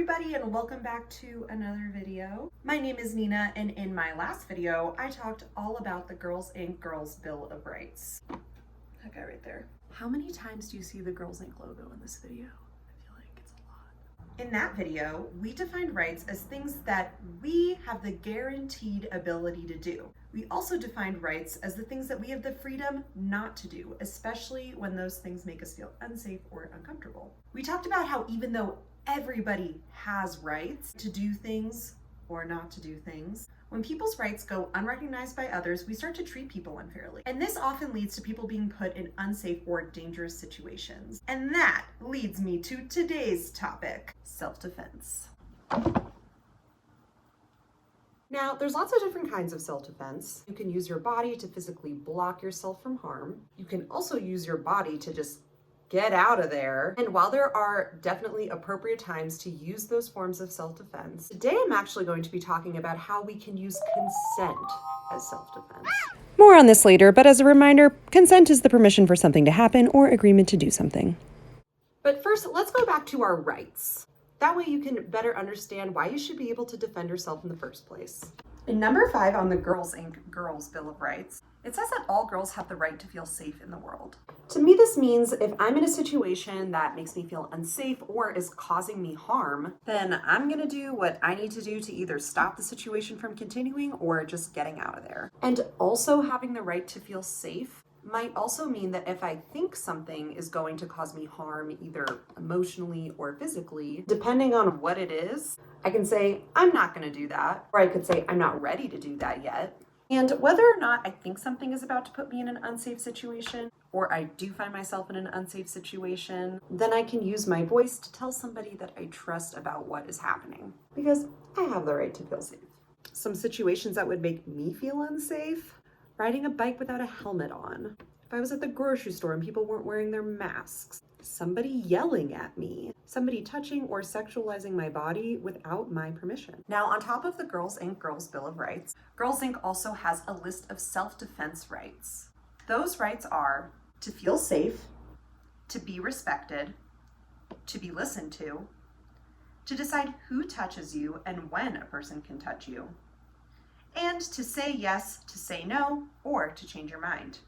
everybody, and welcome back to another video. My name is Nina, and in my last video, I talked all about the Girls Inc. Girls Bill of Rights. That guy right there. How many times do you see the Girls Inc. logo in this video? I feel like it's a lot. In that video, we defined rights as things that we have the guaranteed ability to do. We also defined rights as the things that we have the freedom not to do, especially when those things make us feel unsafe or uncomfortable. We talked about how even though everybody has rights to do things or not to do things, when people's rights go unrecognized by others, we start to treat people unfairly. And this often leads to people being put in unsafe or dangerous situations. And that leads me to today's topic, self-defense. Now, there's lots of different kinds of self-defense. You can use your body to physically block yourself from harm. You can also use your body to just get out of there. And while there are definitely appropriate times to use those forms of self-defense, today I'm actually going to be talking about how we can use consent as self-defense. More on this later, but as a reminder, consent is the permission for something to happen or agreement to do something. But first, let's go back to our rights. That way you can better understand why you should be able to defend yourself in the first place. In number 5 on the Girls Inc. Girls Bill of Rights, it says that all girls have the right to feel safe in the world. To me, this means if I'm in a situation that makes me feel unsafe or is causing me harm, then I'm gonna do what I need to do to either stop the situation from continuing or just getting out of there. And also having the right to feel safe might also mean that if I think something is going to cause me harm, either emotionally or physically, depending on what it is, I can say, I'm not gonna do that. Or I could say, I'm not ready to do that yet. And whether or not I think something is about to put me in an unsafe situation, or I do find myself in an unsafe situation, then I can use my voice to tell somebody that I trust about what is happening, because I have the right to feel safe. Some situations that would make me feel unsafe: riding a bike without a helmet on, if I was at the grocery store and people weren't wearing their masks, somebody yelling at me, somebody touching or sexualizing my body without my permission. Now, on top of the Girls Inc. Girls Bill of Rights, Girls Inc. also has a list of self-defense rights. Those rights are to feel safe, to be respected, to be listened to decide who touches you and when a person can touch you, and to say yes, to say no, or to change your mind.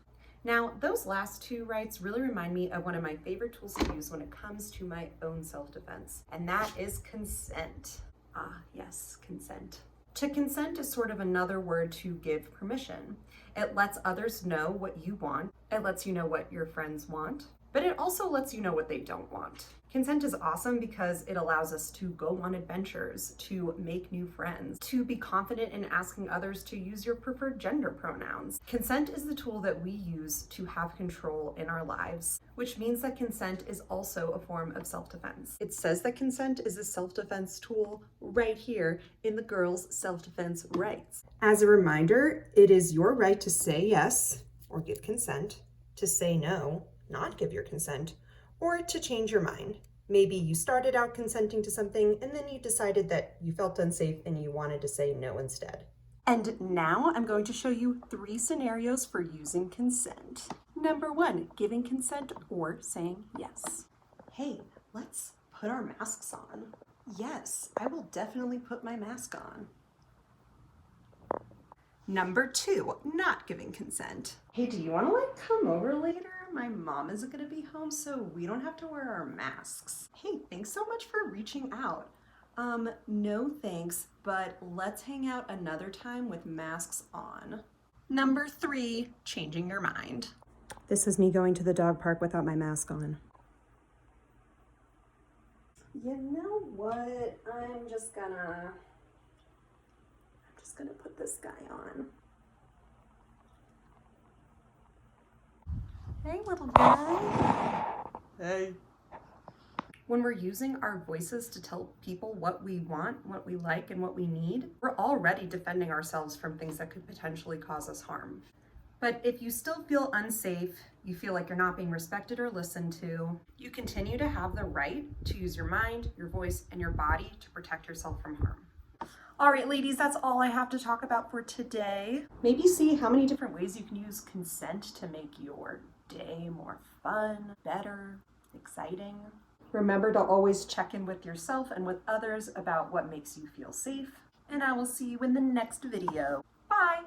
Now, those last two rights really remind me of one of my favorite tools to use when it comes to my own self-defense, and that is consent. Ah, yes, consent. To consent is sort of another word to give permission. It lets others know what you want. It lets you know what your friends want, but it also lets you know what they don't want. Consent is awesome because it allows us to go on adventures, to make new friends, to be confident in asking others to use your preferred gender pronouns. Consent is the tool that we use to have control in our lives, which means that consent is also a form of self-defense. It says that consent is a self-defense tool right here in the Girls' Self-Defense Rights. As a reminder, it is your right to say yes or give consent, to say no, not give your consent, or to change your mind. Maybe you started out consenting to something and then you decided that you felt unsafe and you wanted to say no instead. And now I'm going to show you 3 scenarios for using consent. Number 1, giving consent or saying yes. Hey, let's put our masks on. Yes, I will definitely put my mask on. Number 2, not giving consent. Hey, do you want to come over later? My mom isn't going to be home, so we don't have to wear our masks. Hey, thanks so much for reaching out. No thanks, but let's hang out another time with masks on. Number 3, changing your mind. This is me going to the dog park without my mask on. You know what? I'm just gonna put this guy on. Hey, little guy. Hey. When we're using our voices to tell people what we want, what we like, and what we need, we're already defending ourselves from things that could potentially cause us harm. But if you still feel unsafe, you feel like you're not being respected or listened to, you continue to have the right to use your mind, your voice, and your body to protect yourself from harm. All right, ladies, that's all I have to talk about for today. Maybe see how many different ways you can use consent to make your day more fun, better, exciting. Remember to always check in with yourself and with others about what makes you feel safe. And I will see you in the next video. Bye!